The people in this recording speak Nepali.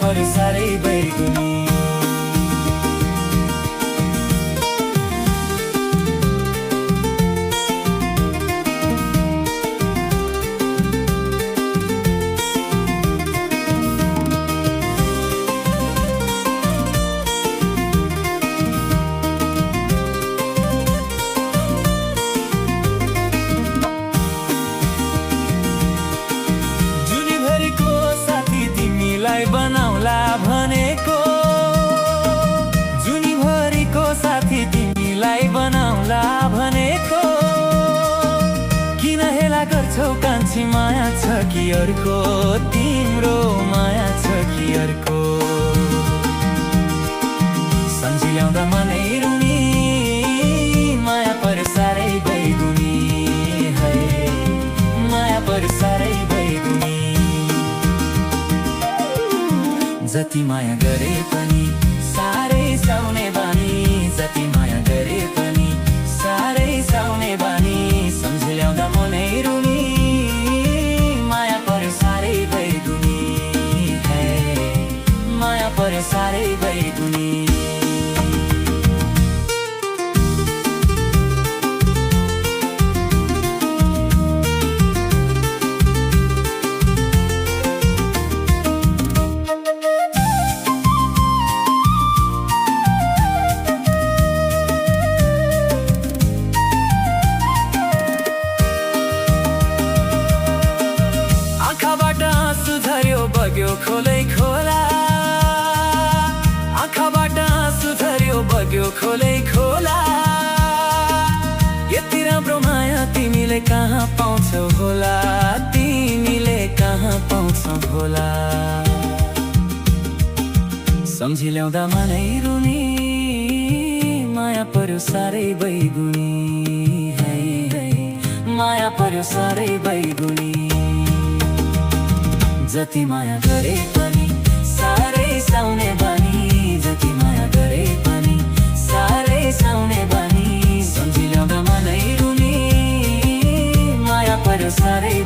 पर्यो साह्रै बैगुनी। बनाउला भनेको जुनीभरिको साथी तिमीलाई बनाउला भनेको। किन हेला गर्छौ कान्छी, माया छ कि अर्को? तिम्रो माया छ कि अर्को? सम्झिल्याउँदा मनै रुनी, माया पर्यो साह्रै बैगुनी है, माया पर्यो साह्रै बैगुनी। जति माया गरे पनि साह्रै साउने बानी, जति माया गरे पनि साह्रै साउने बानी। सम्झिल्याउँदा मनै रुनी, माया पर्यो साह्रै बैगुनी है, माया पर्यो साह्रै बैगुनी। बग्यो खोलै खोला, आँखाबाट आँसु झर्यो बग्यो खोलै खोला। यति राम्रो माया तिमीले कहाँ पाउँछौ होला, तिमीले कहाँ पाउँछौ होला। सम्झिल्याउँदा मनै रुनी, माया पर्यो साह्रै बैगुनी है, माया पर्यो साह्रै बैगुनी। जति माया गरे पनि साह्रै साउने बानी, जति माया गरे पनि साह्रै साउने बानी। सम्झिल्याउँदा मनै रुनी, माया पर्यो साह्रै